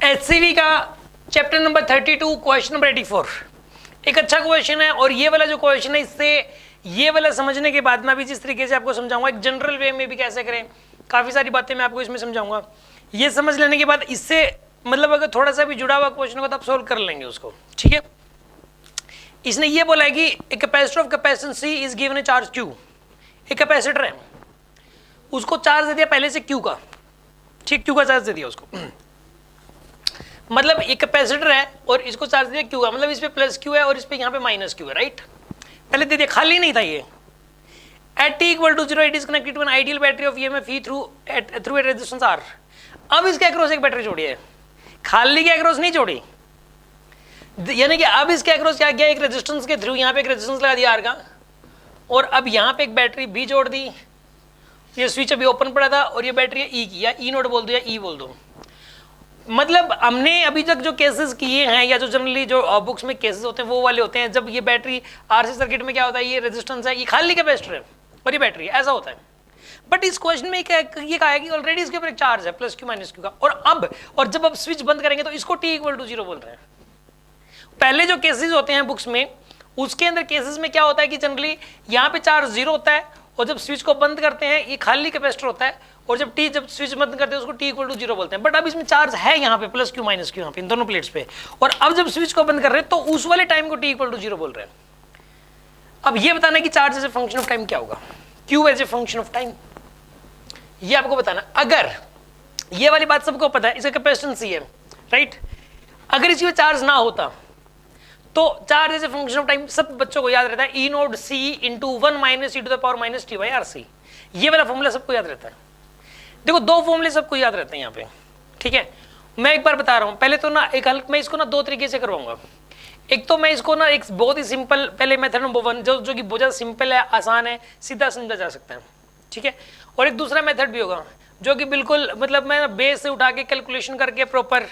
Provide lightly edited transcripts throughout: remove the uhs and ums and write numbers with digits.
HCV का chapter number 32 question number 84 एक अच्छा क्वेश्चन है। और ये वाला जो क्वेश्चन है, इससे ये वाला समझने के बाद मैं भी जिस तरीके से आपको समझाऊंगा, एक जनरल वे में भी कैसे करें, काफ़ी सारी बातें मैं आपको इसमें समझाऊंगा। ये समझ लेने के बाद इससे मतलब अगर थोड़ा सा भी जुड़ा हुआ क्वेश्चन होगा तो आप सोल्व कर लेंगे उसको, ठीक है। इसने ये बोला है कि a capacitor of capacitance C is given A charge Q। एक कैपेसिटर है, उसको चार्ज दे दिया पहले से Q का, ठीक, Q का चार्ज दे दिया उसको। मतलब एक कैपेसिटर है और इसको चार्ज दिया Q का, मतलब इस पे प्लस Q है और इस पे यहाँ पे माइनस Q है, राइट। पहले दे दिया, खाली नहीं था ये। At T = 0 it is connected to an ideal battery of EMF E through a resistance R। अब इसके अक्रॉस एक बैटरी जोड़ी है, खाली के अक्रॉस नहीं जोड़ी, यानी कि अब इसके अक्रॉस क्या किया, एक रेजिस्टेंस के थ्रू यहाँ पे एक रेजिस्टेंस लगा दिया R का, और अब यहाँ पे एक बैटरी भी जोड़ दी। ये स्विच अभी ओपन पड़ा था और ये बैटरी है E की, या E नोड बोल दो या E बोल दो। मतलब हमने अभी तक जो केसेस किए हैं, या जो जनरली जो बुक्स में केसेस होते हैं वो वाले होते हैं, जब ये बैटरी RC सर्किट में क्या होता है, ये रेजिस्टेंस है, ये खाली कैपेसिटर है और ये बैटरी है, ऐसा होता है। बट इस क्वेश्चन में ये कहा है कि ऑलरेडी इसके ऊपर एक चार्ज है प्लस Q माइनस Q का, और जब आप स्विच बंद करेंगे तो इसको T = 0 बोल रहे हैं। पहले जो केसेस होते हैं बुक्स में, उसके अंदर केसेस में क्या होता है कि जनरली यहाँ पे चार्ज 0 होता है, और जब स्विच को बंद करते हैं ये खाली कैपेसिटर होता है, और जब स्विच बंद करते हैं उसको T = 0 बोलते हैं। बट अब इसमें चार्ज है यहाँ पे प्लस Q माइनस Q यहाँ पे इन दोनों प्लेट्स पे, और अब जब स्विच को बंद कर रहे हैं तो उस वाले टाइम को T = 0 बोल रहे हैं। अब ये बताना है कि charge as a function of time क्या होगा, Q as a function of time, ये आपको बताना। अगर ये वाली बात सबको पता है, इसका कैपेसिटेंस C है, राइट। अगर इसमें चार्ज ना होता तो charge as a function of time सब बच्चों को याद रहता है, E नोड C × 1 - e⁻ T/RC। ये वाला फॉर्मूला सबको याद रहता है। देखो दो फॉर्मूले सबको याद रहते हैं यहाँ पे, ठीक है। मैं एक बार बता रहा हूँ, पहले तो ना एक हल मैं इसको ना दो तरीके से करवाऊंगा। एक तो मैं इसको ना एक बहुत ही सिंपल, पहले मेथड नंबर 1 जो कि बहुत ज़्यादा सिंपल है, आसान है, सीधा समझा जा सकता है, ठीक है। और एक दूसरा मेथड भी होगा जो कि बिल्कुल मतलब मैं बेस से उठा के कैलकुलेशन करके प्रॉपर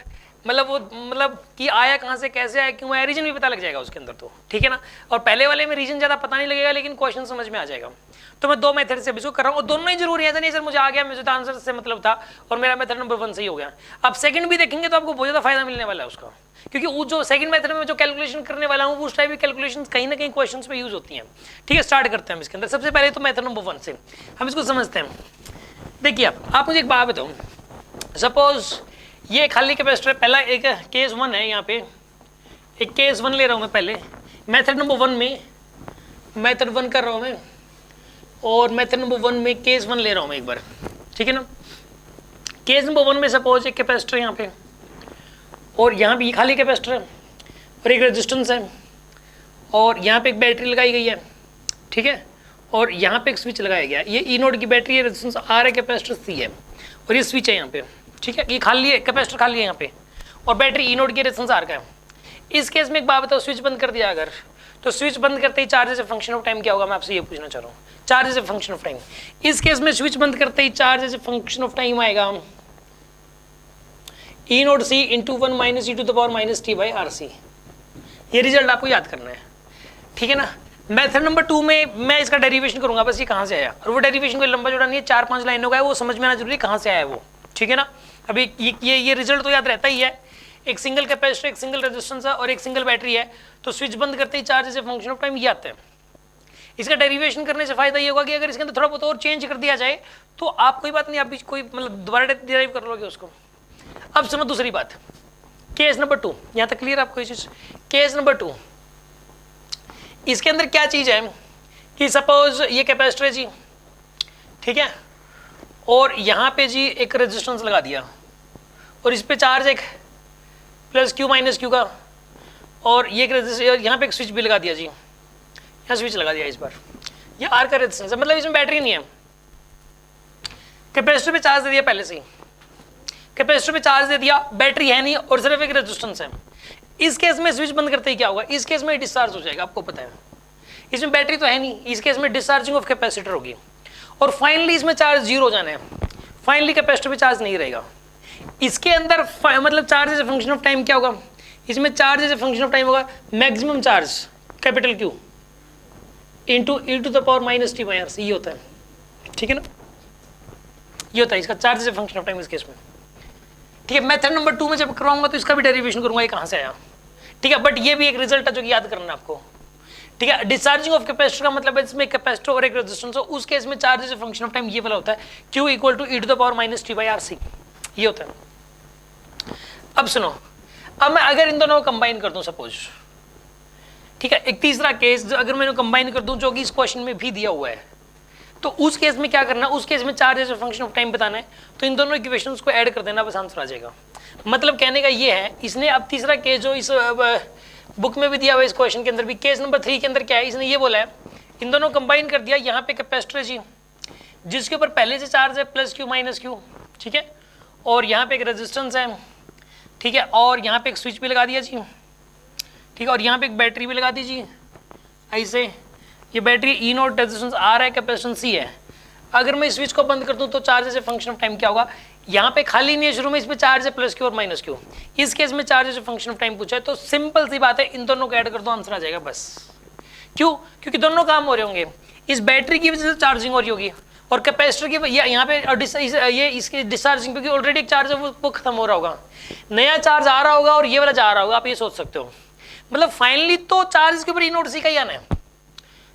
मतलब कि आया कहाँ से, कैसे आया, क्यों आया, रीजन भी पता लग जाएगा उसके अंदर, तो ठीक है ना। और पहले वाले में रीजन ज़्यादा पता नहीं लगेगा लेकिन क्वेश्चन समझ में आ जाएगा। तो मैं दो मेथड से इसको कर रहा हूँ, और दोनों ही जरूरी है, नहीं सर मुझे आ गया, मुझे तो आंसर से मतलब था और मेरा मेथड नंबर 1 सही हो गया। अब सेकंड भी देखेंगे तो आपको बहुत ज़्यादा फायदा मिलने वाला है उसका, क्योंकि वो जो सेकंड मेथड में जो कैलकुलेशन करने वाला हूँ उस टाइप की कैलकुलेशन कहीं ना कहीं क्वेश्चन पे यूज होती हैं, ठीक है। स्टार्ट करते हैं हम इसके अंदर। सबसे पहले तो मेथड नंबर 1 से हम इसको समझते हैं। देखिए आप मुझे एक बात बताओ, सपोज ये खाली कैपेसिटर, पहला एक केस 1 है, यहाँ पे एक केस 1 ले रहा हूँ मैं पहले, मेथड नंबर 1 में मेथड 1 कर रहा हूँ मैं, और मेथड नंबर 1 में केस 1 ले रहा हूँ मैं एक बार, ठीक है ना। केस नंबर 1 में सपोज एक कैपेसिटर यहाँ पे, और यहाँ भी खाली कैपेसिटर है और एक रेजिस्टेंस है, और यहाँ पे एक बैटरी लगाई गई है, ठीक है, और यहाँ पे एक स्विच लगाया गया। ये E नोड की बैटरी है, रेजिस्टेंस R है, कैपेसिटर C है, और ये स्विच है यहाँ पे, ठीक है। ये खाली है, कैपेसिटर खाली है यहाँ पे, और बैटरी E नोड की, रेजिस्टेंस R का है। इस केस में एक बात बताओ, स्विच बंद कर दिया अगर, तो स्विच बंद करते ही charge as a function of time क्या होगा, मैं आपसे ये पूछना चाह रहा हूँ। Charge as a function of time, इस केस में स्विच बंद करते ही charge as a function of time आएगा E नोड C × 1 - e⁻ T/RC। ये रिजल्ट आपको याद करना है, ठीक है ना। मेथड नंबर 2 में मैं इसका डेरिवेशन करूंगा, बस ये कहाँ से आया, और वो डेरिवेशन कोई लंबा जोड़ा नहीं है, 4-5 लाइनों का है, वो समझ में आना जरूरी कहाँ से आया वो, ठीक है ना। अभी ये रिजल्ट तो याद रहता ही है, एक सिंगल कैपेसिटर, एक सिंगल रेजिस्टेंस है और एक सिंगल बैटरी है, तो स्विच बंद करते ही charge as a function of time ये आता है। इसका डेरिवेशन करने से फायदा ये होगा कि अगर इसके अंदर थोड़ा बहुत और चेंज कर दिया जाए तो आप कोई बात नहीं, आप भी कोई मतलब दोबारा डिराइव कर लोगे उसको। अब समझ दूसरी बात, केस नंबर 2, यहाँ तक क्लियर आपको ये चीज। केस नंबर 2, इसके अंदर क्या चीज है कि सपोज ये कैपेसिटर है जी, ठीक है, और यहाँ पे जी एक रेजिस्टेंस लगा दिया, और इस पे चार्ज एक प्लस Q माइनस Q का, और ये एक रेजिस्टेंस, यहाँ पे एक स्विच भी लगा दिया जी, यहाँ स्विच लगा दिया। इस बार ये R का रेजिस्टेंस है, मतलब इसमें बैटरी नहीं है, कैपेसिटर पे चार्ज दे दिया पहले से ही, कैपेसिटर पे चार्ज दे दिया, बैटरी है नहीं और सिर्फ एक रेजिस्टेंस है। इस केस में स्विच बंद करते ही क्या होगा, इस केस में डिस्चार्ज हो जाएगा, आपको पता है। इसमें बैटरी तो है नहीं, इस केस में डिस्चार्जिंग ऑफ कैपेसिटर होगी, और फाइनली इसमें चार्ज 0 हो जाना है, फाइनली कैपेसिटर पे चार्ज नहीं रहेगा। इसके अंदर मतलब charge as a function of time क्या होगा, इसमें charge as a function of time होगा maximum charge capital Q × e⁻ T/RC, ये होता है, ठीक है ना। ये होता है इसका charge as a function of time इस केस में। ठीक है, मेथड नंबर 2 में जब करवाऊंगा तो इसका भी डेरिवेशन करूंगा ये कहाँ से आया, ठीक है, बट ये भी एक रिजल्ट है जो कि याद करना है आपको, ठीक है। डिस्चार्जिंग ऑफ कैपेसिटर का मतलब है इसमें कैपेसिटर और एक रेजिस्टेंस हो, उस केस में charge as a function of time ये वाला होता है, Q equal to e to the power minus t by RC, ये होता है। अब सुनो, अब मैं अगर इन दोनों को कंबाइन कर दूं सपोज, ठीक है, एक तीसरा केस अगर मैं कंबाइन कर दूं जो कि इस क्वेश्चन में भी दिया हुआ है, तो उस केस में क्या करना, उस केस में charge as a function of time बताना है, तो इन दोनों इक्वेशंस को ऐड कर देना, बस आंसर आ जाएगा। मतलब कहने का ये है, इसने अब तीसरा केस जो इस बुक में भी दिया हुआ इस क्वेश्चन के अंदर भी, केस नंबर 3 के अंदर क्या है, इसने ये बोला है इन दोनों कंबाइन कर दिया, यहाँ पे कैपेसिटर जी जिसके ऊपर पहले से चार्ज है प्लस क्यू माइनस क्यू, ठीक है, और यहाँ पे एक रेजिस्टेंस है, ठीक है, और यहाँ पे एक स्विच भी लगा दिया जी, ठीक है, और यहाँ पे एक बैटरी भी लगा दीजिए ऐसे, ये battery E naught resistance R है, कैपेसिटेंस सी है। अगर मैं स्विच को बंद कर दूं तो charge as a function of time क्या होगा, यहाँ पे खाली नहीं है शुरू में, इसमें चार्ज है प्लस क्यू और माइनस क्यू, इस केस में charge as a function of time पूछा है, तो सिंपल सी बात है इन दोनों को ऐड कर दो आंसर आ जाएगा बस। क्यों, क्योंकि दोनों काम हो रहे होंगे, इस बैटरी की वजह से चार्जिंग हो रही होगी और कैपेसिटर की यहाँ पे ये इसकी डिस्चार्जिंग, क्योंकि ऑलरेडी एक चार्ज है वो खत्म हो रहा होगा, नया चार्ज आ रहा होगा और ये वाला जा रहा होगा, आप ये सोच सकते हो। मतलब फाइनली तो चार्ज के ऊपर ई नोट सी का ही आना है,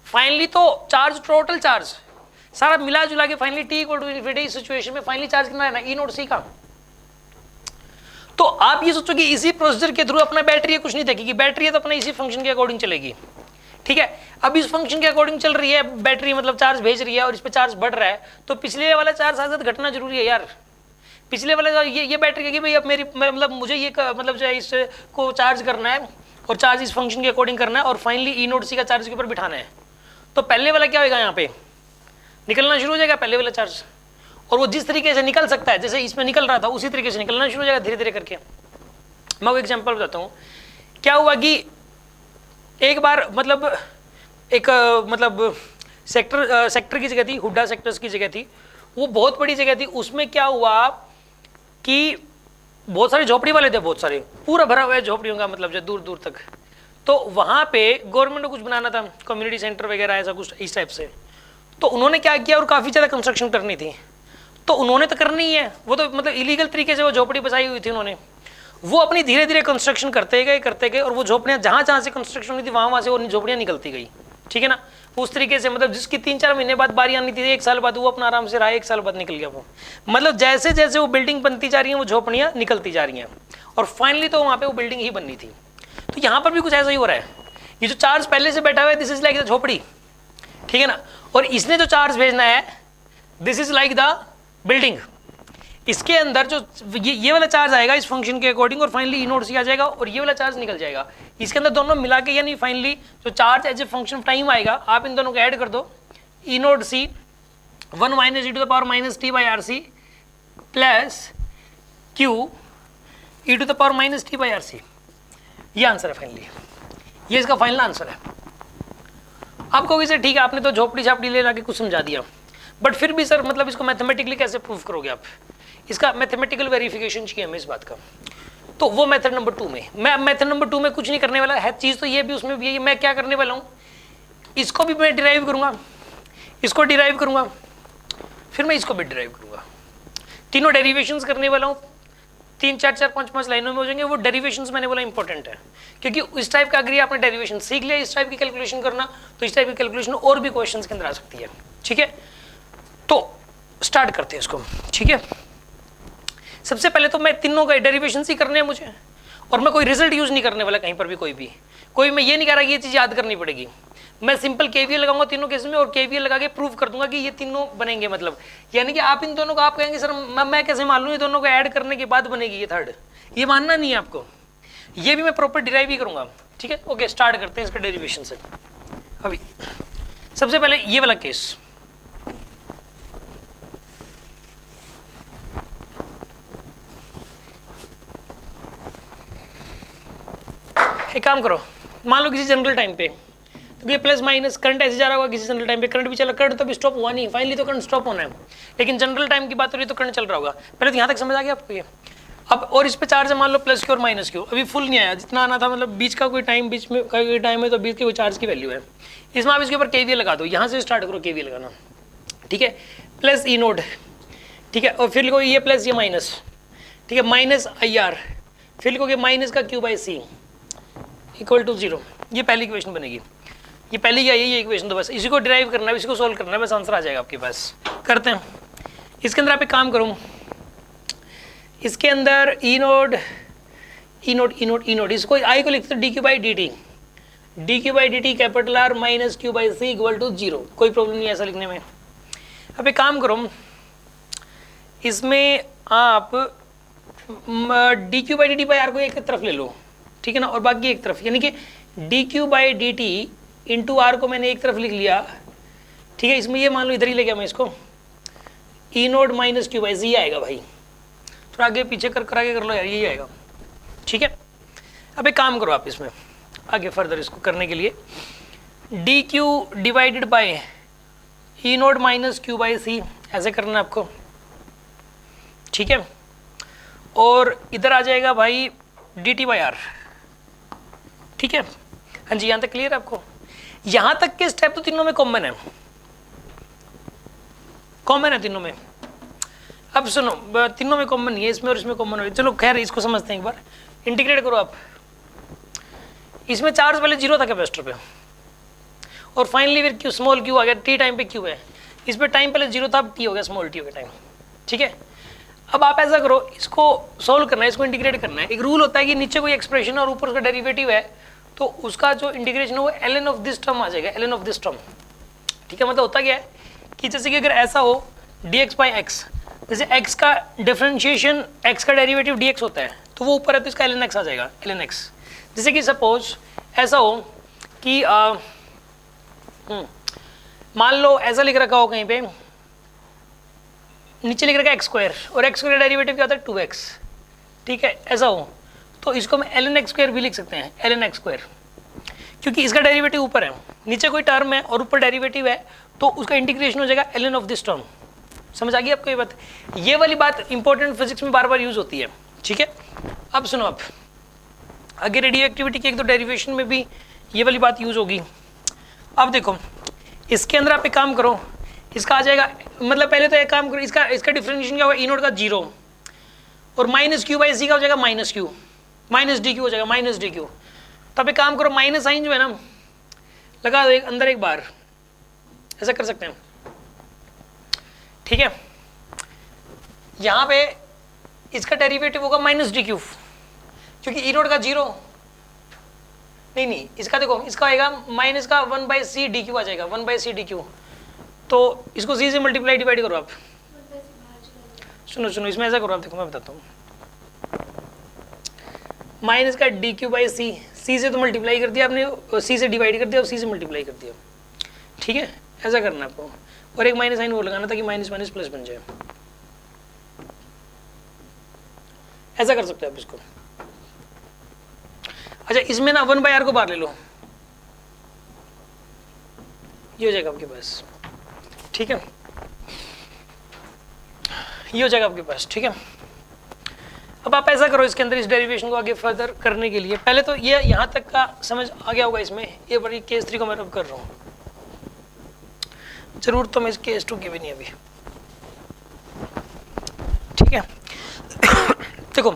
फाइनली तो चार्ज टोटल चार्ज सारा मिला जुला के finally T equal to infinity situation में फाइनली चार्ज कितना है ना, ई नोट सी का। तो आप ये सोचो कि इसी प्रोसीजर के थ्रू अपना बैटरी कुछ नहीं देखेगी, बैटरी है तो अपने इसी फंक्शन के अकॉर्डिंग चलेगी, ठीक है। अब इस फंक्शन के अकॉर्डिंग चल रही है बैटरी, मतलब चार्ज भेज रही है और इस पे चार्ज बढ़ रहा है, तो पिछले वाला चार्ज साथ साथ घटना जरूरी है यार। पिछले वाला ये बैटरी कहेगी भाई अब मेरी मतलब मुझे ये मतलब जो है इसको चार्ज करना है और चार्ज इस फंक्शन के अकॉर्डिंग करना है और फाइनली ई नोट सी का चार्ज के ऊपर बिठाना है, तो पहले वाला क्या होगा, यहाँ पे निकलना शुरू हो जाएगा पहले वाला चार्ज, और वो जिस तरीके से निकल सकता है जैसे इसमें निकल रहा था उसी तरीके से निकलना शुरू हो जाएगा धीरे धीरे करके। मैं वो एग्जांपल बताता हूँ, क्या हुआ कि एक बार मतलब एक मतलब सेक्टर की जगह थी, हुड्डा सेक्टर्स की जगह थी, वो बहुत बड़ी जगह थी, उसमें क्या हुआ कि बहुत सारे झोपड़ी वाले थे, बहुत सारे पूरा भरा हुआ है झोपड़ियों का, मतलब जो दूर दूर तक। तो वहाँ पे गवर्नमेंट को कुछ बनाना था, कम्युनिटी सेंटर वगैरह ऐसा कुछ इस टाइप से, तो उन्होंने क्या किया, और काफ़ी ज़्यादा कंस्ट्रक्शन करनी थी, तो उन्होंने तो करनी ही है, वो तो मतलब इलीगल तरीके से वो झोपड़ी बसाई हुई थी उन्होंने, वो अपनी धीरे धीरे कंस्ट्रक्शन करते गए और वो झोपड़ियाँ जहाँ जहाँ से कंस्ट्रक्शन हुई थी वहाँ से वो झोपड़ियाँ निकलती गई, ठीक है ना। उस तरीके से मतलब जिसकी 3-4 महीने बाद बारी आनी थी, 1 साल बाद वो अपना आराम से रहा, 1 साल बाद निकल गया वो। मतलब जैसे जैसे वो बिल्डिंग बनती जा रही है वो झोपड़ियाँ निकलती जा रही हैं और फाइनली तो वहाँ पे वो बिल्डिंग ही बननी थी। तो यहाँ पर भी कुछ ऐसा ही हो रहा है, ये जो चार्ज पहले से बैठा हुआ है दिस इज लाइक द झोपड़ी, ठीक है ना, और इसने जो चार्ज भेजना है this is like the building. इसके अंदर जो ये वाला चार्ज आएगा इस फंक्शन के अकॉर्डिंग और फाइनली ई नोट सी आ जाएगा और ये वाला चार्ज निकल जाएगा, इसके अंदर दोनों मिला के, यानी फाइनली जो charge as a function of time आएगा, आप इन दोनों को ऐड कर दो, E naught C 1 minus e to the power minus T by R C plus Q e to the power minus T by R C, ये answer है finally, ये इसका फाइनल आंसर है। आप कहोगे सर ठीक है आपने तो झोपड़ी छापड़ी ले ला के कुछ समझा दिया, बट फिर भी सर मतलब इसको मैथमेटिकली कैसे प्रूव करोगे आप, इसका मैथमेटिकल वेरिफिकेशन चाहिए हमें इस बात का। तो वो मेथड नंबर 2 में, मैं मेथड नंबर 2 में कुछ नहीं करने वाला है, चीज़ तो ये भी उसमें भी है, मैं क्या करने वाला हूँ, इसको भी मैं डिराइव करूँगा, इसको डिराइव करूँगा, फिर मैं इसको भी डिराइव करूँगा, तीनों डेरिवेशंस करने वाला हूँ, 3-4-5 लाइनों में हो जाएंगे। वो डेरिवेशंस मैंने बोला इंपॉर्टेंट है, क्योंकि इस टाइप का अगर आपने डेरिवेशन सीख लिया इस टाइप की कैलकुलेशन करना, तो इस टाइप की कैलकुलेशन और भी क्वेश्चंस के अंदर आ सकती है, ठीक है। तो स्टार्ट करते हैं इसको, ठीक है। सबसे पहले तो मैं तीनों का डेरिवेशन ही करने हैं मुझे, और मैं कोई रिजल्ट यूज नहीं करने वाला कहीं पर भी, कोई मैं ये नहीं कह रहा कि ये चीज़ याद करनी पड़ेगी, मैं सिंपल केवीएल लगाऊंगा तीनों केस में और केवीएल लगा के प्रूव कर दूंगा कि ये तीनों बनेंगे, मतलब यानी कि आप इन दोनों को आप कहेंगे सर मैं कैसे मान लूँ ये दोनों को ऐड करने के बाद बनेगी ये थर्ड, ये मानना नहीं है आपको, ये भी मैं प्रॉपर डिराइव ही करूंगा, ठीक है। ओके स्टार्ट करते हैं इसका डेरिवेशन से। अभी सबसे पहले ये वाला केस, एक काम करो, मान लो किसी जनरल टाइम पे तो ये प्लस माइनस करंट ऐसे जा रहा होगा, किसी जनरल टाइम पे करंट भी चला, करंट तो भी स्टॉप हुआ नहीं, फाइनली तो करंट स्टॉप होना है, लेकिन जनरल टाइम की बात हो रही है तो करंट चल रहा होगा। पहले तो यहाँ तक समझ आ गया आपको ये। अब और इस पे चार्ज है मान लो प्लस क्यू और माइनस क्यू, अभी फुल नहीं आया, जितना आना था मतलब बीच का कोई टाइम, बीच में कोई टाइम है तो बीच की कोई चार्ज की वैल्यू है, इसमें आप इसके ऊपर केवीएल लगा दो, यहाँ से स्टार्ट करो केवीएल लगाना, ठीक है, प्लस ई नोट, ठीक है, और फिर लिखो ये प्लस ये माइनस, ठीक है, माइनस आई आर, फिर लिखोगे माइनस का Q by C equal to 0। ये पहली इक्वेशन बनेगी, ये पहली क्या है, ये इक्वेशन। तो बस इसी को डिराइव करना है, इसी को सोल्व करना है, बस आंसर आ जाएगा आपके पास। करते हैं इसके अंदर, आप एक काम करूँ, इसके अंदर ई नोड इसको आई को लिखते d Q by D t, d Q by D T capital R minus Q by C equal to 0। कोई प्रॉब्लम नहीं है ऐसा लिखने में। अब एक काम करो, इसमें आप D Q by D t by R को एक तरफ ले लो, ठीक है ना, और बाकी एक तरफ, यानी कि d Q by D T into R को मैंने एक तरफ लिख लिया, ठीक है। इसमें ये मान लो इधर ही ले गया मैं इसको, E naught minus Q by C आएगा भाई, थोड़ा आगे पीछे कर आगे कर लो यार, यही आएगा, ठीक है। अब एक काम करो आप इसमें आगे फर्दर इसको करने के लिए, D Q divided by E naught minus Q by C ऐसे करना है आपको, ठीक है। और इधर आ जाएगा भाई डी टी बाई आर, ठीक है। हाँ जी, यहाँ तक क्लियर है आपको? यहाँ तक के स्टेप तो तीनों में कॉमन है, कॉमन है तीनों में। अब सुनो, तीनों में कॉमन नहीं है, इसमें और इसमें कॉमन हो, चलो खैर इसको समझते हैं एक बार। इंटीग्रेट करो आप, इसमें चार्ज पहले 0 था कैपेसिटर पे, और फाइनली फिर क्यू स्मॉल क्यू आ गया, टी टाइम पे क्यू है, इस पर टाइम पहले 0 था, अब टी हो गया, स्मॉल टी हो गया टाइम, ठीक है। अब आप ऐसा करो, इसको सोल्व करना है, इसको इंटीग्रेट करना है। एक रूल होता है कि नीचे कोई एक्सप्रेशन और ऊपर उसका डेरिवेटिव है, तो उसका जो इंटीग्रेशन है वो ln ऑफ दिस टर्म आ जाएगा, ln ऑफ दिस टर्म, ठीक है। मतलब होता क्या है कि जैसे कि अगर ऐसा हो dx बाई एक्स, जैसे x का डिफरेंशिएशन, x का डेरिवेटिव dx होता है, तो वो ऊपर है तो इसका ln x आ जाएगा, ln x। जैसे कि सपोज ऐसा हो कि मान लो ऐसा लिख रखा हो कहीं पे, नीचे लिख रखा है एक्स स्क्वायर, और एक्स स्क्वायर डेरिवेटिव क्या होता है 2x, ठीक है। ऐसा हो तो इसको हम ln x स्क्वायर भी लिख सकते हैं, ln x स्क्वायर, क्योंकि इसका डेरिवेटिव ऊपर है, नीचे कोई टर्म है और ऊपर डेरिवेटिव है, तो उसका इंटीग्रेशन हो जाएगा ln ऑफ दिस टर्म। समझ आ गई आपको ये बात? ये वाली बात इंपॉर्टेंट फिजिक्स में बार बार यूज होती है, ठीक है। अब सुनो, आप आगे रेडियो एक्टिविटी के एक दो डेरिवेशन में भी ये वाली बात यूज होगी। अब देखो, इसके अंदर आप एक काम करो, इसका आ जाएगा, मतलब पहले तो एक काम करो, इसका डिफरेंशिएशन क्या होगा, ई नोट का 0, और माइनस क्यू बाई सी का हो जाएगा minus Q, minus D Q हो जाएगा, माइनस डी क्यू। तो अब एक काम करो, माइनस साइन जो है ना लगा दो एक अंदर एक बार, ऐसा कर सकते हैं, ठीक है। यहाँ पे इसका डेरिवेटिव होगा माइनस डी क्यू, क्योंकि ई नोट का 0 नहीं, इसका देखो, इसका आएगा माइनस का 1 बाई सी डी क्यू आ जाएगा, 1 बाई सी डी क्यू। तो इसको सी से मल्टीप्लाई डिवाइड करो आप, सुनो इसमें ऐसा करो आप, देखो मैं बताता हूँ, माइनस का डी क्यू बाई सी, सी से तो मल्टीप्लाई कर दिया आपने, सी से डिवाइड कर दिया और सी से मल्टीप्लाई कर दिया, ठीक है। ऐसा करना आपको, और एक माइनस साइन वो लगाना ताकि माइनस माइनस प्लस बन जाए, ऐसा कर सकते हो आप इसको। अच्छा, इसमें ना 1 बाई आर को बाहर ले लो, ये हो जाएगा आपके पास, ठीक है, ये हो जाएगा आपके पास, ठीक है। अब आप ऐसा करो, इसके अंदर इस डेरिवेशन को आगे फर्दर करने के लिए, पहले तो ये यहाँ तक का समझ आ गया होगा इसमें, ये बड़ी केस 3 को मैं अब कर रहा हूँ, जरूरत तो मैं इस केस 2 की भी नहीं अभी, ठीक है। देखो,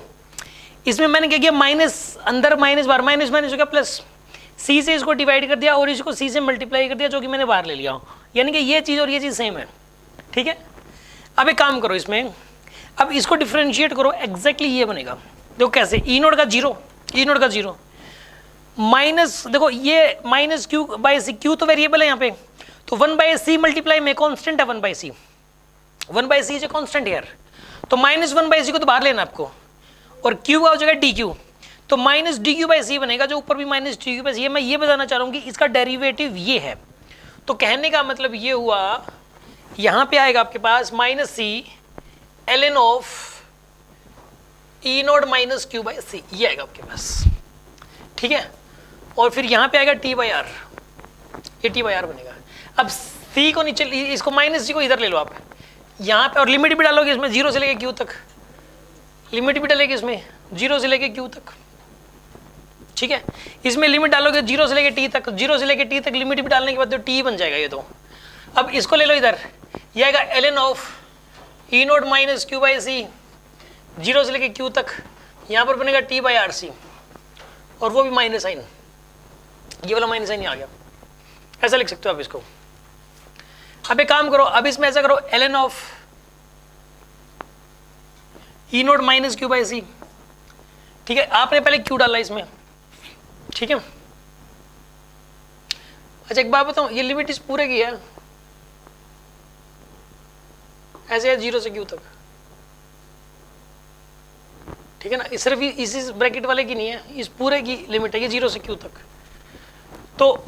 इसमें मैंने क्या किया, माइनस अंदर माइनस बार, माइनस माइनस हो गया प्लस, सी से इसको डिवाइड कर दिया और इसको सी से मल्टीप्लाई कर दिया, जो कि मैंने बाहर ले लिया, यानी कि ये चीज़ और ये चीज़ सेम है, ठीक है। अब एक काम करो, इसमें अब इसको डिफरेंशिएट करो, एग्जैक्टली ये बनेगा। देखो कैसे, ई नोट का 0 माइनस, देखो ये minus Q by C, Q तो वेरिएबल है यहाँ पे, तो 1 बाई सी मल्टीप्लाई में कॉन्स्टेंट है 1 बाई सी, 1 बाई सी जो कॉन्स्टेंट है, तो माइनस 1 बाई सी को तो बाहर लेना आपको, और क्यू का हो जाएगा डी क्यू, तो माइनस डी क्यू बाई सी बनेगा, जो ऊपर भी माइनस डी क्यू बाई सी है। मैं ये बताना चाह रहा हूँ कि इसका डेरिवेटिव ये है, तो कहने का मतलब ये हुआ, यहाँ पे आएगा आपके पास minus C ln of E naught minus Q by C, ये आएगा आपके पास, ठीक है। और फिर यहाँ पे आएगा टी बाई आर, ये टी बाई आर बनेगा। अब सी को नीचे, इसको माइनस सी को इधर ले लो आप यहाँ पे, और लिमिट भी डालोगे इसमें 0 से लेके क्यू तक, लिमिट भी डालेगी इसमें 0 से लेके क्यू तक, ठीक है। इसमें लिमिट डालोगे 0 से लेके टी तक, 0 से लेके टी तक लिमिट भी डालने के बाद तो टी बन जाएगा ये तो। अब इसको ले लो इधर, ये आएगा ln of E naught minus Q by C 0 से लेके Q तक, यहाँ पर बनेगा T बाई आर सी, और वो भी माइनस साइन, ये वाला माइनस साइन आ गया, ऐसा लिख सकते हो आप इसको। अब एक काम करो, अब इसमें ऐसा करो ln of E naught minus Q by C, ठीक है, आपने पहले क्यू डाला इसमें, ठीक है। अच्छा एक बात बताऊं, ये लिमिट इस पूरे की है, ऐसे है 0 से Q तक, ठीक है ना, सिर्फ इसी ब्रैकेट वाले की नहीं है, इस पूरे की लिमिट है ये 0 से Q तक, तो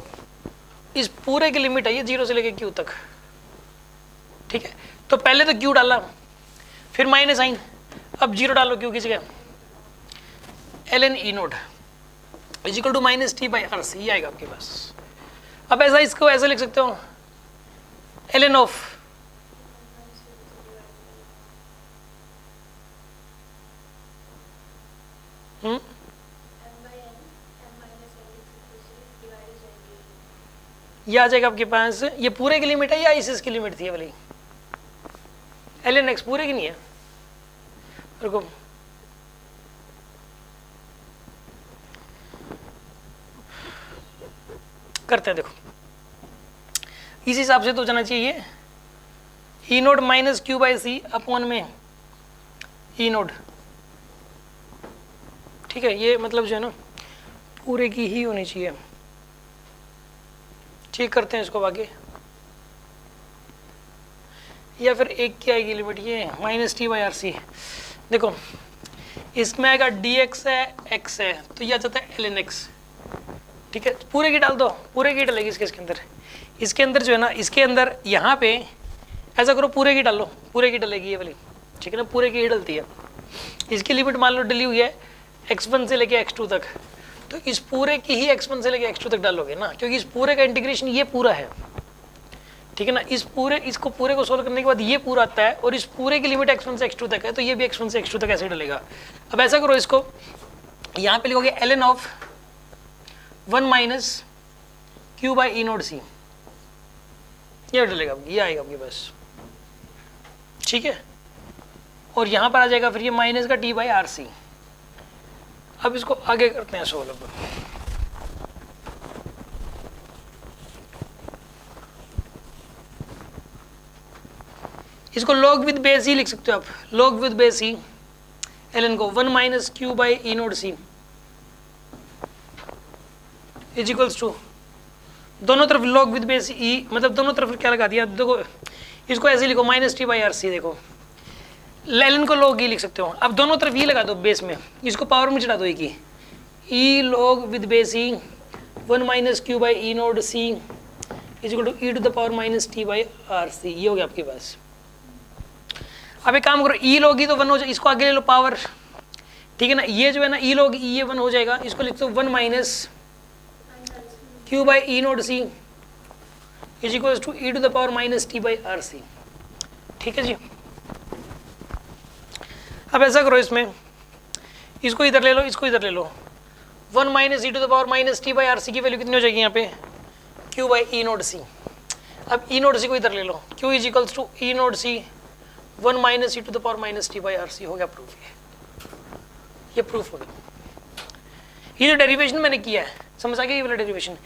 इस पूरे की लिमिट है ये 0 से लेके Q तक, ठीक है। तो पहले तो Q डाला, फिर माइनस साइन, अब 0 डालो Q की जगह, ln e naught is equal to minus T by R C, ये आएगा आपके पास। अब ऐसा इसको ऐसे लिख सकते हो ln ऑफ ये आ जाएगा आपके पास, ये पूरे की लिमिट है या इस की लिमिट थी ये वाली, ln x पूरे की नहीं है, रुको करते हैं, देखो इस हिसाब से तो जाना चाहिए E naught minus Q by C upon में ई नोट, ठीक है, ये मतलब जो है ना पूरे की ही होनी चाहिए, ठीक करते हैं इसको आगे, या फिर एक क्या आएगी लिमिट, ये minus T by R C, देखो इसमें आएगा डी एक्स है एक्स है, तो यह आ जाता है ln x, ठीक है, पूरे की डाल दो, पूरे की डलेगी इसके अंदर जो है ना, इसके अंदर यहाँ पे ऐसा करो पूरे की डालो, पूरे की डलेगी ये वाली, ठीक है ना, पूरे की ही डलती है। इसकी लिमिट मान लो डली हुई है x1 से लेके x2 तक, तो इस पूरे की ही x1 से लेके x2 तक डालोगे ना, क्योंकि इस पूरे का इंटीग्रेशन ये पूरा है, ठीक है ना, इसको पूरे को सोल्व करने के बाद ये पूरा आता है, और इस पूरे की लिमिट x1 से x2 तक है, तो ये भी x1 से x2 तक ऐसे डलेगा। अब ऐसा करो, इसको यहाँ पे लिखोगे ln of 1 minus Q by E naught C, ये डलेगा, ये आएगा आपके पास, ठीक है, और यहाँ पर आ जाएगा फिर ये माइनस का टी बाई आर सी। अब इसको आगे करते हैं सोल्व, इसको log विद बेस ही लिख सकते हो आप, log विद बेस ही ln को 1 minus Q by E naught C is equals to, दोनों तरफ log विद बेस ई, मतलब दोनों तरफ क्या लगा दिया, देखो इसको ऐसे लिखो minus T by R C, देखो ln को log ई लिख सकते हो, अब दोनों तरफ ये लगा दो बेस में, इसको पावर में चढ़ा दो e log with base e 1 minus Q by E naught C is equal to e to the power minus T by R C, ये हो गया आपके पास। अब एक काम करो, ई log ई तो 1 हो जाए, इसको आगे ले लो पावर, ठीक है ना, ये जो है ना ई log ई ये 1 हो जाएगा, इसको लिख दो 1 minus Q by E naught C is equal to e to the power minus T by R C, ठीक है जी। अब ऐसा करो, इसमें इसको इधर ले लो, इसको इधर ले लो, 1 minus e to the power minus T by R C की वैल्यू कितनी हो जाएगी यहाँ पे, Q by E naught C. अब ई नोट सी को इधर ले लो, Q is equals to E naught C 1 minus e to the power minus T by R C, हो गया प्रूफ, ये प्रूफ हो गया। ये जो डेरिवेशन मैंने किया है, समझ आ गया, ये वाला डेरिवेशन,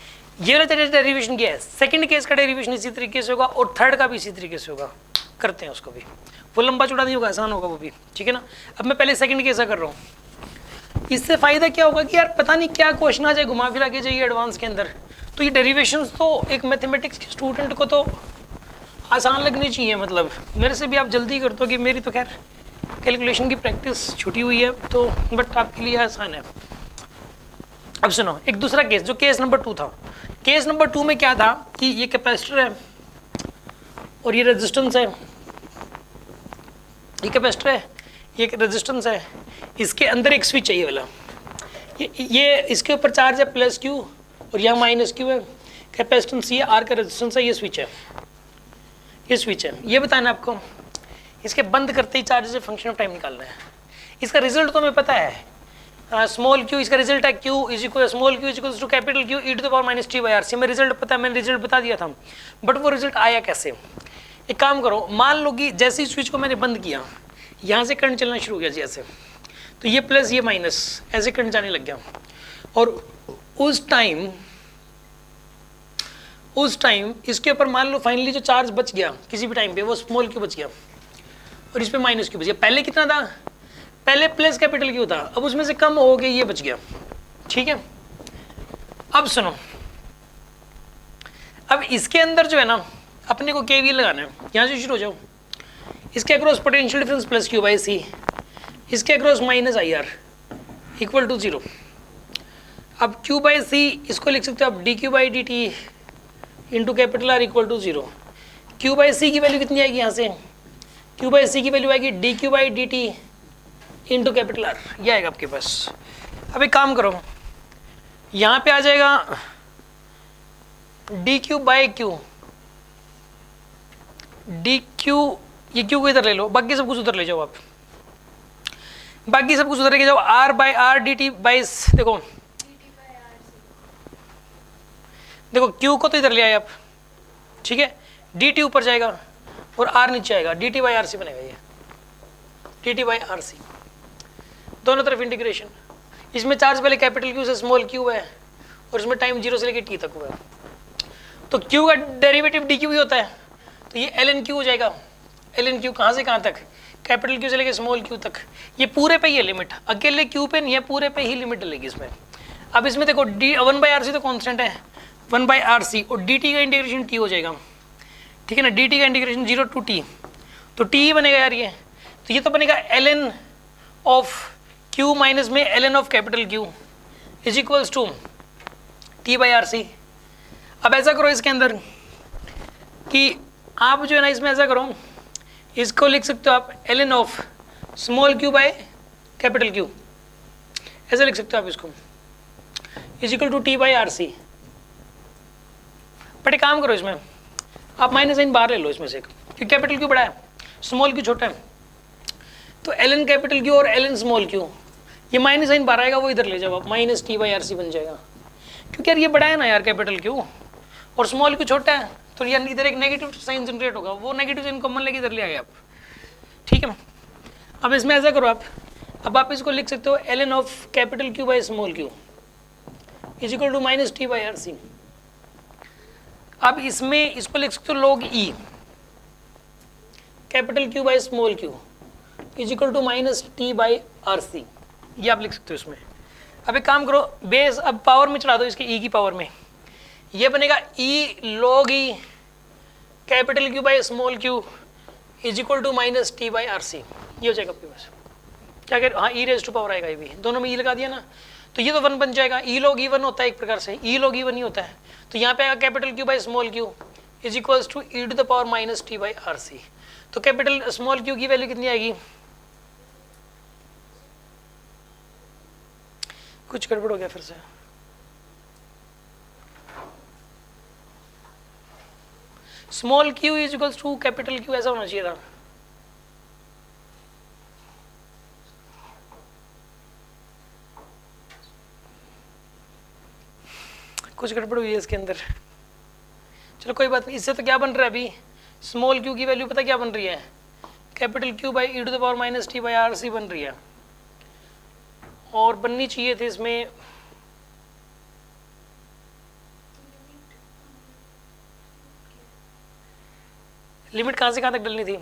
ये वाला डेरिवेशन किया है, सेकंड केस का डेरिवेशन इसी तरीके से होगा, और थर्ड का भी इसी तरीके से होगा, करते हैं उसको भी, वो लंबा चौड़ा नहीं होगा, आसान होगा वो भी, ठीक है ना। अब मैं पहले सेकंड केस का कर रहा हूँ, इससे फायदा क्या होगा कि यार पता नहीं क्या क्वेश्चन आ जाए, घुमा फिरा के जाइए एडवांस के अंदर, तो ये डेरिवेशंस तो एक मैथमेटिक्स के स्टूडेंट को तो आसान लगनी चाहिए, मतलब मेरे से भी आप जल्दी कर दो, कि मेरी तो खैर कैलकुलेशन की प्रैक्टिस छुटी हुई है, तो बट आपके लिए आसान है। अब सुनो एक दूसरा केस, जो केस नंबर 2 था, केस नंबर 2 में क्या था कि ये कैपेसिटर है और ये रेजिस्टेंस है, ये कैपेसिटर है, ये रेजिस्टेंस है, इसके अंदर एक स्विच है ये वाला, ये इसके ऊपर चार्ज है प्लस क्यू और यहाँ माइनस क्यू है, कैपेसिटेंस ये आर का रेजिस्टेंस है, ये स्विच है, ये स्विच है, ये बताना आपको, इसके बंद करते ही चार्ज से फंक्शन ऑफ टाइम निकालना है। इसका रिजल्ट तो हमें पता है, स्मॉल क्यू, इसका रिजल्ट है q is equal small Q is equal to capital Q e to the power minus T by R C, हमें रिजल्ट पता है, मैंने रिजल्ट बता दिया था, बट वो रिजल्ट आया कैसे। एक काम करो, मान लो कि जैसे ही स्विच को मैंने बंद किया, यहाँ से करंट चलना शुरू हो गया जी ऐसे, तो ये प्लस ये माइनस ऐसे करंट जाने लग गया। और उस टाइम इसके ऊपर मान लो फाइनली जो चार्ज बच गया किसी भी टाइम पे वो स्मॉल क्यू बच गया और इस पे माइनस क्यू बच गया। पहले कितना था, पहले प्लस कैपिटल क्यू था, अब उसमें से कम हो गया ये बच गया। ठीक है, अब सुनो, अब इसके अंदर जो है ना अपने को केवीएल लगाना है। यहां से शुरू हो जाओ, इसके across potential difference plus Q by C, इसके across minus I R equal to 0। अब क्यू बाई सी इसको लिख सकते हो आप D Q by D T into capital R equal to 0। Q by C की वैल्यू कितनी आएगी यहाँ से, क्यू बाई सी की वैल्यू आएगी D Q by D T into capital are, ये आएगा आपके पास। अब एक काम करो, यहाँ पे आ जाएगा D Q by Q, D Q, ये क्यू को इधर ले लो, बाकी सब कुछ उधर ले जाओ आप, बाकी सब कुछ उधर लेके जाओ। R by R d t by, देखो क्यू को तो इधर ले आए आप, ठीक है, डी टी ऊपर जाएगा और आर नीचे आएगा, d t by R C बनेगा ये, d t by R C, दोनों तरफ इंटीग्रेशन। इसमें चार्ज पहले कैपिटल क्यू से स्मॉल क्यू है और इसमें टाइम 0 से लेकर टी तक हुआ है, तो क्यू का डेरिवेटिव डी क्यू ही होता है, तो ये एल एन क्यू हो जाएगा। एल एन क्यू कहाँ से कहाँ तक, कैपिटल क्यू से लेकर स्मॉल क्यू तक, ये पूरे पे ही है लिमिट, अकेले क्यू पे नहीं है, पूरे पे ही लिमिट लगेगी इसमें। अब इसमें देखो डी 1 बाई आर सी तो कॉन्स्टेंट है 1 बाई आर सी, और डी टी का इंटीग्रेशन टी हो जाएगा, ठीक है ना, डी टी का इंटीग्रेशन 0 टू टी, तो टी ही बनेगा यार ये, तो ये तो बनेगा L N of Q minus में L N of capital Q is equals to T by R C. अब ऐसा करो इसके अंदर कि आप जो है ना इसमें ऐसा करो, इसको लिख सकते हो आप l N of small q by capital Q, ऐसे लिख सकते हो आप इसको, is equal to T by R C. But एक काम करो, इसमें आप माइनस साइन बाहर ले लो इसमें से, क्योंकि कैपिटल क्यू बड़ा है स्मॉल क्यू छोटा है, तो एल एन कैपिटल क्यू और एल एन स्मॉल क्यू, ये माइनस साइन बाहर आएगा वो इधर ले जाओ आप, minus T by R C बन जाएगा, क्योंकि यार ये बड़ा है ना यार कैपिटल क्यू और स्मॉल क्यू छोटा है, तो यार इधर एक नेगेटिव साइन जनरेट होगा, वो नेगेटिव साइन कॉमन लेके इधर ले आए आप, ठीक है। अब इसमें ऐसा करो आप, अब आप इसको लिख सकते हो l N of capital Q by small Q is equal to minus T by R C. अब इसमें इसको लिख सकते हो log e capital Q by small Q is equal to minus T by R C, ये आप लिख सकते हो इसमें। अब एक काम करो, बेस अब पावर में चढ़ा दो इसके ई की पावर में, ये बनेगा e log e capital Q by small Q is equal to minus T by R C, ये हो जाएगा आपके पास। क्या कह, हाँ ई रेज टू पावर आएगा, ये भी दोनों में ई लगा दिया ना, तो ये तो 1 बन जाएगा, ई लॉग ई 1 होता है एक प्रकार से, ई लॉग ई 1 ही होता है, तो यहाँ पे आएगा capital Q by small Q is equals to e to the power minus T by R C. तो कैपिटल स्मॉल क्यू की वैल्यू कितनी आएगी, कुछ गड़बड़ हो गया फिर से, small Q is equals to capital Q, ऐसा होना चाहिए था। कुछ गड़बड़ हुई है इसके अंदर, चलो कोई बात नहीं। इससे तो क्या बन रहा है अभी, स्मॉल क्यू की वैल्यू पता क्या बन रही है, capital Q by e to the power minus T by R C बन रही है, और बननी चाहिए थी इसमें लिमिट कहाँ से कहाँ तक डलनी थी,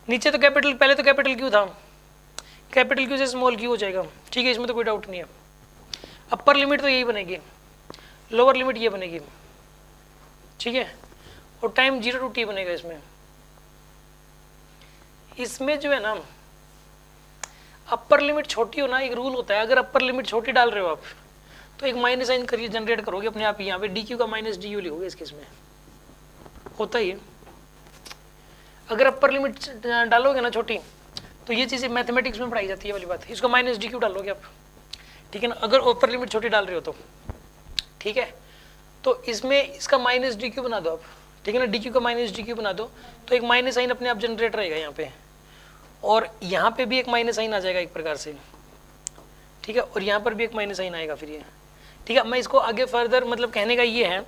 नीचे तो कैपिटल, पहले तो कैपिटल क्यू था, कैपिटल क्यू से स्मॉल क्यू हो जाएगा, ठीक है, इसमें तो कोई डाउट नहीं है। अपर लिमिट तो यही बनेगी, लोअर लिमिट ये बनेगी, ठीक है, और टाइम 0 टू टी बनेगा इसमें। इसमें जो है ना अपर लिमिट छोटी हो ना, एक रूल होता है, अगर अपर लिमिट छोटी डाल रहे हो आप तो एक माइनस साइन करिए, जनरेट करोगे अपने आप, यहाँ पे डी क्यू का माइनस डी यू लिखोगे इसके, इसमें होता ही है। अगर अपर लिमिट डालोगे ना छोटी, तो ये चीज़ें मैथमेटिक्स में पढ़ाई जाती है वाली बात, इसको माइनस डी क्यू डालोगे आप, ठीक है ना, अगर अपर लिमिट छोटी डाल रहे हो तो, ठीक है, तो इसमें इसका माइनस डी क्यू बना दो आप, ठीक है ना, डी क्यू का माइनस डी क्यू बना दो, तो एक माइनस साइन अपने आप जनरेट रहेगा यहाँ पे, और यहाँ पे भी एक माइनस साइन आ जाएगा एक प्रकार से, ठीक है, और यहाँ पर भी एक माइनस साइन आएगा फिर ये, ठीक है। मैं इसको आगे फर्दर मतलब कहने का ये है,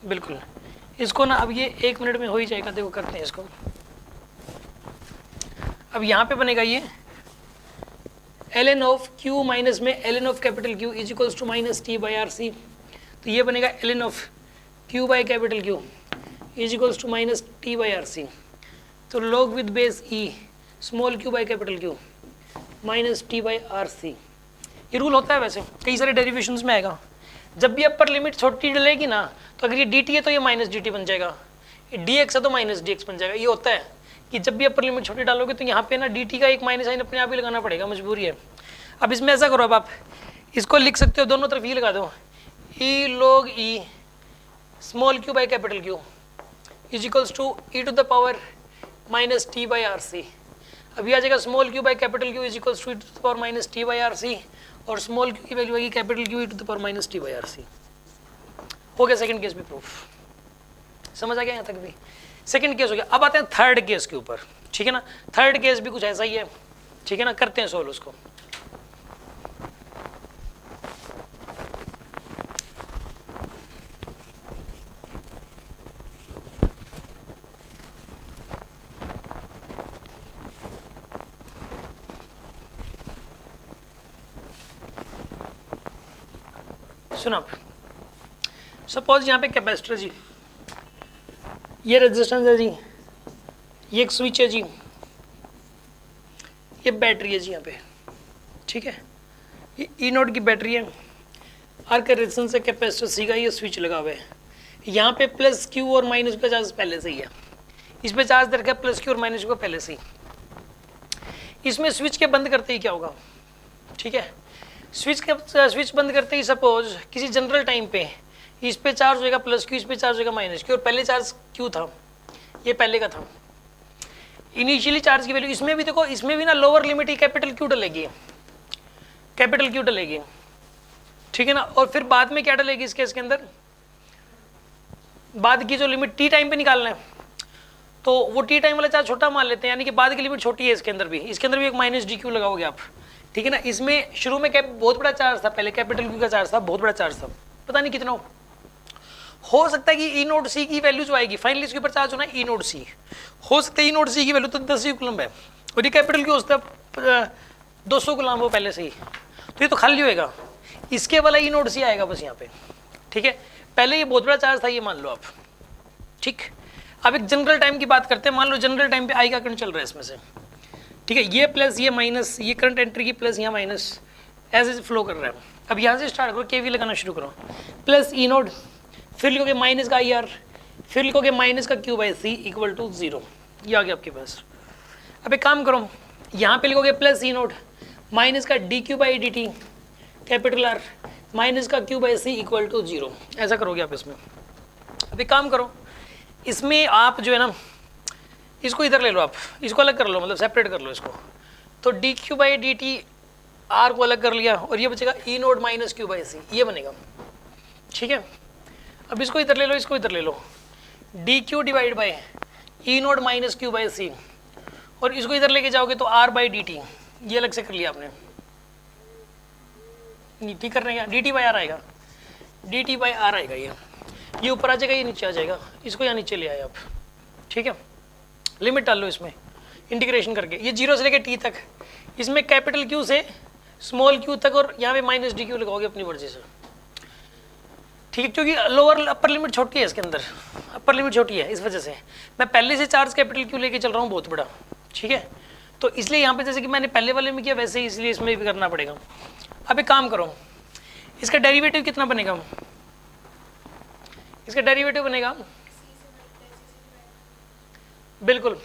बिल्कुल, इसको ना अब ये 1 मिनट में हो ही जाएगा। देखो करते हैं इसको। अब यहाँ पे बनेगा ये ln ऑफ q माइनस में ln of capital Q is equals to minus T by R C. तो ये बनेगा ln of q by capital Q is equals to minus T by R C. तो log with base e small q by capital Q minus T by R C. ये rule होता है वैसे कई सारे डेरिवेशंस में आएगा। जब भी अपर लिमिट छोटी डलेगी ना, तो अगर ये dt है तो ये माइनस dt बन जाएगा, dx है तो माइनस dx बन जाएगा। ये होता है कि जब भी अपर लिमिट छोटी डालोगे तो यहाँ पे ना dt का एक माइनस साइन अपने आप ही लगाना पड़ेगा, मजबूरी है। अब इसमें ऐसा करो, अब आप इसको लिख सकते हो, दोनों तरफ ये लगा दो, e log e small q by capital Q is equals to e to the power minus T by R C. अभी आ जाएगा small q by capital Q is equals to e to the power minus T by R C, और small q की value आएगी capital Q e to the power minus T by R C. हो गया second case भी proof, समझ आ गया यहाँ तक भी। सेकंड केस हो गया। अब आते हैं थर्ड केस के ऊपर, ठीक है ना। थर्ड केस भी कुछ ऐसा ही है, ठीक है ना। करते हैं सोल्व उसको। सुनो, सपोज यहाँ पे कैपेसिटर जी, ये रेजिस्टेंस है जी, ये एक स्विच है जी, ये बैटरी है जी यहाँ पे, ठीक है। ये ई नोड की बैटरी है, आर का रेजिस्टेंस है कैपेसिटर सी का, ये स्विच लगा हुआ है। यहाँ पे प्लस क्यू और माइनस का चार्ज पहले से ही है, इस पे चार्ज दे रखा है प्लस क्यू और माइनस को पहले से ही। इसमें स्विच के बंद करते ही क्या होगा, ठीक है। स्विच बंद करते ही सपोज किसी जनरल टाइम पे इस पे चार्ज होगा प्लस क्यू, इस पे चार्ज होगा माइनस क्यू, और पहले चार्ज क्यू था, ये पहले का था। इनिशियली चार्ज की वैल्यू इसमें भी देखो, इसमें भी ना लोअर लिमिट ही कैपिटल क्यू डलेगी, कैपिटल क्यू डलेगी, ठीक है ना। और फिर बाद में क्या डलेगी इस केस के अंदर, बाद की जो लिमिट टी टाइम पे निकालना है, तो वो टी टाइम वाला चार्ज छोटा मान लेते हैं, यानी कि बाद की लिमिट छोटी है। इसके अंदर भी एक माइनस डी क्यू लगाओगे आप, ठीक है ना। इसमें शुरू में बहुत बड़ा चार्ज था, पहले कैपिटल क्यू का चार्ज था, बहुत बड़ा चार्ज था, पता नहीं कितना हो सकता है कि ई नोड सी की वैल्यू जो आएगी फाइनली इसके ऊपर चार्ज होना है ई नोड सी, हो सकता है ई नोड सी की वैल्यू तो 10 कूलम है, और ये कैपिटल क्यू होता है 200 कूलम हो पहले से ही, तो ये तो खाली होएगा, इसके वाला ई नोड सी आएगा बस यहाँ पे, ठीक है। पहले ये बहुत बड़ा चार्ज था, ये मान लो आप, ठीक। अब एक जनरल टाइम की बात करते हैं, मान लो जनरल टाइम पे आई का करंट चल रहा है इसमें से, ठीक है। ये प्लस ये माइनस, ये करंट एंट्री की प्लस यहाँ माइनस ऐसे फ्लो कर रहा है। अब यहाँ से स्टार्ट करो, केवी लगाना शुरू करो, प्लस ई नोड, फिर लिखोगे माइनस का आई आर, फिर लिखोगे माइनस का Q by C equal to 0, ये आ गया आपके पास। अब एक काम करो, यहाँ पे लिखोगे प्लस ई नोड माइनस का D Q by D T capital R minus का Q by C equal to 0, ऐसा करोगे आप इसमें। अब एक काम करो, इसमें आप जो है ना इसको इधर ले लो, आप इसको अलग कर लो, मतलब सेपरेट कर लो इसको। तो D Q by D T R को अलग कर लिया, और ये बचेगा E naught minus Q by C, ये बनेगा, ठीक है। अब इसको इधर ले लो, इसको इधर ले लो, D Q divide by E naught minus Q by C, और इसको इधर लेके जाओगे तो आर बाई डी टी, ये अलग से कर लिया आपने, ठीक करने का डी टी बाई आर आएगा, डी टी बाई आर आएगा, ये ऊपर आ जाएगा, ये नीचे आ जाएगा, इसको यहाँ नीचे ले आए आप, ठीक है। लिमिट डाल लो इसमें इंटीग्रेशन करके, ये 0 से लेके टी तक, इसमें कैपिटल क्यू से स्मॉल क्यू तक, और यहाँ पे माइनस डी क्यू लगाओगे अपनी मर्जी से, ठीक है। क्योंकि लोअर अपर लिमिट छोटी है इसके अंदर, अपर लिमिट छोटी है, इस वजह से मैं पहले से चार्ज कैपिटल क्यू लेके चल रहा हूँ बहुत बड़ा, ठीक है। तो इसलिए यहाँ पे जैसे कि मैंने पहले वाले में किया वैसे ही इसलिए इसमें भी करना पड़ेगा। अब एक काम करो, इसका डेरिवेटिव कितना बनेगा, इसका डेरिवेटिव बनेगा बिल्कुल,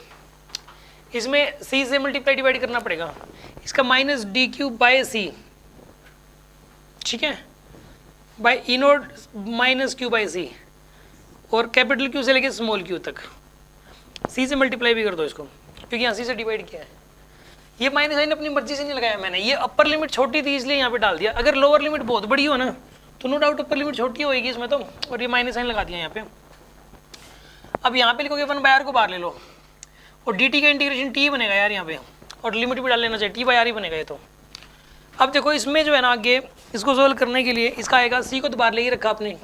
इसमें c से मल्टीप्लाई डिवाइड करना पड़ेगा, इसका minus D Q by C, ठीक है, by E naught minus Q by C, और कैपिटल क्यू से लेके स्मॉल क्यू तक c से मल्टीप्लाई भी कर दो इसको, क्योंकि यहाँ c से डिवाइड किया है। ये माइनस साइन अपनी मर्जी से नहीं लगाया मैंने, ये अपर लिमिट छोटी थी इसलिए यहाँ पे डाल दिया। अगर लोअर लिमिट बहुत बड़ी हो ना तो नो डाउट अपर लिमिट छोटी होगी इसमें तो, और ये माइनस साइन लगा दिया यहाँ पे। अब यहाँ पे लिखोगे 1/r को बाहर ले लो, और dt का इंटीग्रेशन t बनेगा यार यहाँ पे, और लिमिट भी डाल लेना चाहिए, t/r ही बनेगा ये तो। अब देखो इसमें जो है ना आगे इसको सोल्व करने के लिए इसका आएगा c को तो बाहर ले ही रखा आपने,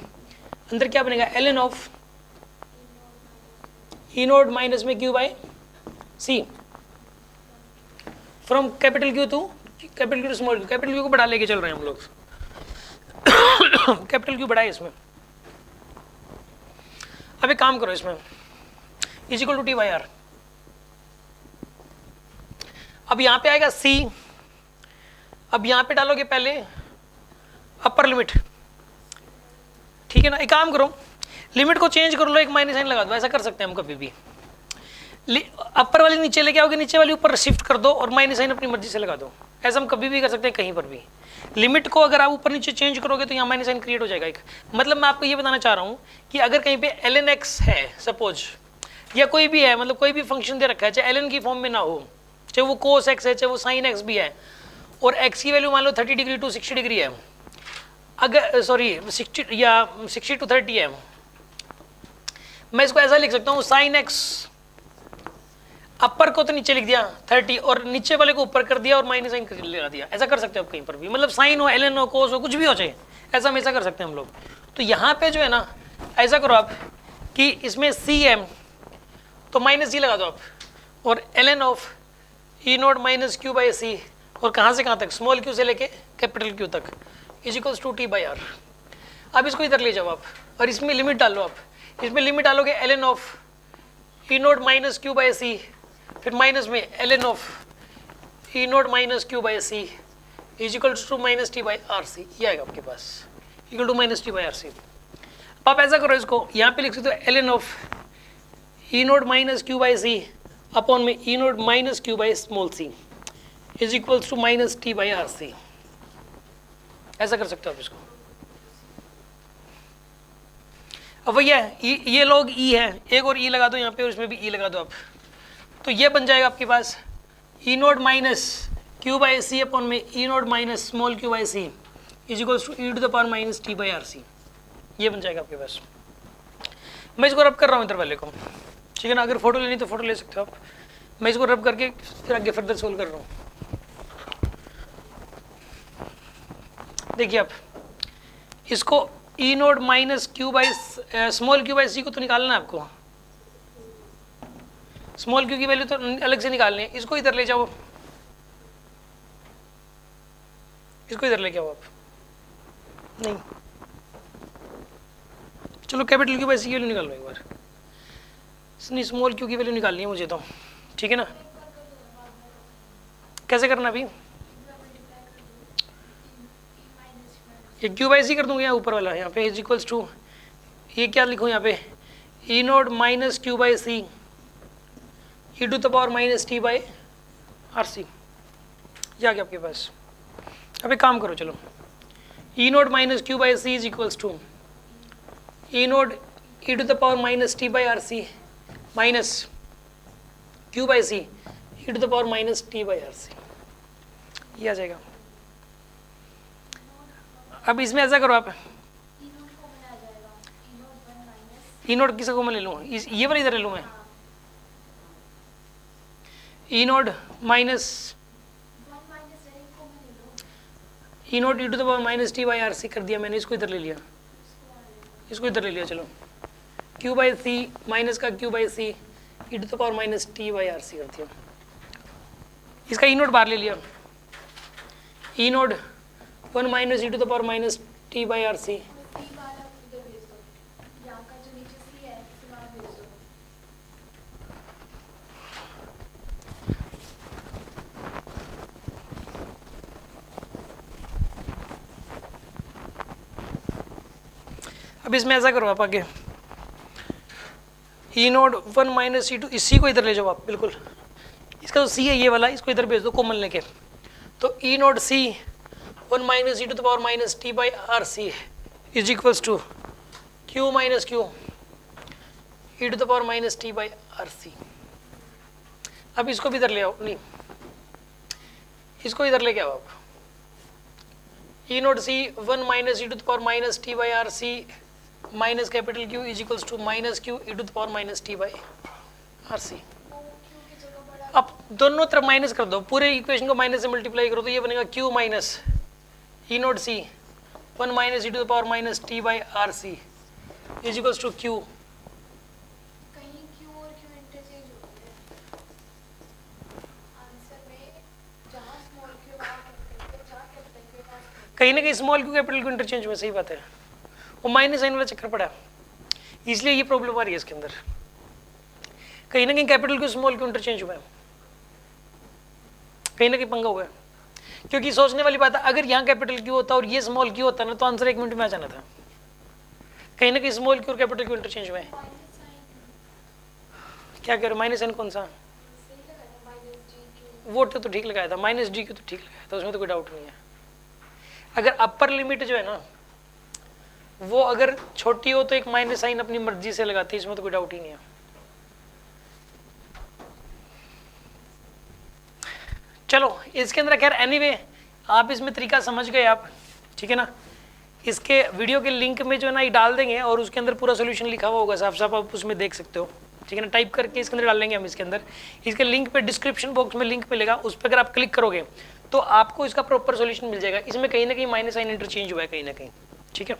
अंदर क्या बनेगा, ln of E naught minus में Q by C, from capital Q to capital Q to small Q. Capital Q को बढ़ा लेके चल रहे हैं हम लोग, कैपिटल क्यू बढ़ा है इसमें। अब एक काम करो, इसमें is equal to T by R. अब यहां पे आएगा सी, अब यहां पे डालोगे पहले अपर लिमिट, ठीक है ना। एक काम करो, लिमिट को चेंज कर लो, एक माइनस साइन लगा दो, ऐसा कर सकते हैं हम कभी भी। अपर वाली नीचे लेके आओगे, नीचे वाली ऊपर शिफ्ट कर दो और माइनस साइन अपनी मर्जी से लगा दो, ऐसा हम कभी भी कर सकते हैं कहीं पर भी। लिमिट को अगर आप ऊपर नीचे चेंज करोगे तो यहाँ माइनस साइन क्रिएट हो जाएगा एक। मतलब मैं आपको ये बताना चाह रहा हूँ कि अगर कहीं पे ln x है सपोज, या कोई भी है, मतलब कोई भी फंक्शन दे रखा है, चाहे ln की फॉर्म में ना हो, चाहे वो cos x है, चाहे वो sin x भी है, और x की वैल्यू मान लो 30 डिग्री टू 60 डिग्री है, अगर सॉरी 60 या 60 टू 30 है, मैं इसको ऐसा लिख सकता हूँ sin x अपर को तो नीचे लिख दिया 30 और नीचे वाले को ऊपर कर दिया और माइनस साइन लगा दिया, ऐसा कर सकते हो आप कहीं पर भी। मतलब साइन हो, ln हो, कोस हो, कुछ भी हो चाहे, ऐसा हमेशा कर सकते हैं हम लोग। तो यहाँ पे जो है ना, ऐसा करो आप कि इसमें सी है तो माइनस जी लगा दो आप, और ln of E naught minus Q by C, और कहाँ से कहाँ तक, स्मॉल क्यू से लेके कैपिटल क्यू तक, is equals to T by R. अब इसको इधर ले जाओ आप और इसमें लिमिट डालो आप, इसमें लिमिट डालोगे ln of E naught minus Q by C, फिर माइनस में ln of E naught minus Q by C is equal to minus T by R C, ये आएगा आपके पास, equal to minus T by R C. आप ऐसा करो, इसको यहाँ पे लिख सकते हो ln of E naught minus Q by C upon में E naught minus Q by small C is equal to minus T by R C, ऐसा कर सकते हो आप इसको। अब भैया ये लोग ई है, एक और ई लगा दो यहाँ पे और इसमें भी ई लगा दो आप, तो ये बन जाएगा आपके पास E naught minus Q by C upon में E naught minus small Q by C is equals to e to the power minus T by R C, ये बन जाएगा आपके पास। मैं इसको रब कर रहा हूँ इधर वाले को, ठीक है ना। अगर फोटो लेनी तो फोटो ले सकते हो आप, मैं इसको रब करके फिर आगे फर्दर सोल्व कर रहा हूँ। देखिए आप इसको E naught minus Q by small Q by C को तो निकालना है आपको, स्मॉल क्यू की वैल्यू तो अलग से निकालनी है। इसको इधर ले जाओ, इसको इधर लेके आओ आप, नहीं चलो कैपिटल क्यू बाई सी की वैल्यू निकाल लो एक बार, नहीं स्मॉल क्यू की वैल्यू निकालनी है मुझे तो, ठीक है ना। कैसे करना अभी, ये क्यू बाई सी कर दूंगा यहाँ ऊपर वाला, यहाँ पे इज इक्वल्स टू, ये क्या लिखूँ यहाँ पे, E naught minus Q by C e to the power minus T by R C, ये आ गया आपके पास। अब एक काम करो, चलो E naught minus Q by C is equals to E naught e to the power minus T by R C minus Q by C e to the power minus T by R C, ये आ जाएगा। अब इसमें ऐसा करो आप, E note किसे को मैं ले लूँ, ये वाला इधर ले लूँ मैं, E naught minus E naught e to the power minus T by R C कर दिया मैंने, इसको इधर ले लिया, इसको इधर ले लिया। चलो क्यू बाई सी माइनस का Q by C e to the power minus T by R C कर दिया, इसका ई नोट बाहर ले लिया, E naught 1 minus e to the power minus T by R C, अब इसमें ऐसा करो आप आगे, E naught 1 minus e to, इसी को इधर ले जाओ आप, बिल्कुल इसका जो सी है ये वाला, इसको इधर भेज दो कॉमन लेके, तो E naught C 1 minus e to the power minus T by R C is equals to Q minus Q e to the power minus T by R C. अब इसको भी इधर ले आओ, नहीं इसको इधर लेके आओ आप, E naught C 1 minus e to the power minus T by R C minus capital Q is equals to minus Q e to the power minus T by R C. अब दोनों तरफ माइनस कर दो, पूरे equation को minus से multiply करो तो ये बनेगा q minus E naught C 1 minus e to the power minus T by R C is equals to q. कहीं क्यू और क्यू इंटरचेंज होते हैं आंसर में, जहाँ स्मॉल क्यू वहाँ कैपिटल क्यू, जहाँ कैपिटल क्यू वहाँ small कहीं ना कहीं small Q capital Q interchange हुआ, सही बात है, वो माइनस साइन वाला चक्कर पड़ा, इसलिए ये प्रॉब्लम आ रही है इसके अंदर। कहीं ना कहीं capital Q small Q interchange हुआ है, कहीं ना कहीं पंगा हुआ है। क्योंकि सोचने वाली बात है, अगर यहाँ कैपिटल क्यू होता और ये स्मॉल क्यू होता ना तो आंसर 1 मिनट में आ जाना था। कहीं ना कहीं स्मॉल क्यू और कैपिटल क्यू इंटरचेंज हुए हैं। माइनस साइन क्या कह रहे हो, माइनस साइन कौन सा? सही लगा था, माइनस जी क्यू। वो तो ठीक लगाया था, माइनस डी क्यू तो ठीक लगाया था, उसमें तो कोई डाउट नहीं है। अगर अपर लिमिट जो है ना वो अगर छोटी हो तो एक माइनस साइन अपनी मर्जी से लगाते हैं, इसमें तो कोई डाउट ही नहीं है। चलो इसके अंदर खैर एनीवे आप इसमें तरीका समझ गए आप, ठीक है ना। इसके वीडियो के लिंक में जो है ना ये डाल देंगे और उसके अंदर पूरा सोल्यूशन लिखा हुआ होगा, साफ साफ आप उसमें देख सकते हो, ठीक है ना। टाइप करके इसके अंदर डाल लेंगे हम इसके अंदर, इसके लिंक पे डिस्क्रिप्शन बॉक्स में लिंक मिलेगा, उस पर अगर आप क्लिक करोगे तो आपको इसका प्रॉपर सोल्यूशन मिल जाएगा। इसमें कहीं ना कहीं माइनस साइन इंटरचेंज हुआ है कहीं ना कहीं, ठीक है।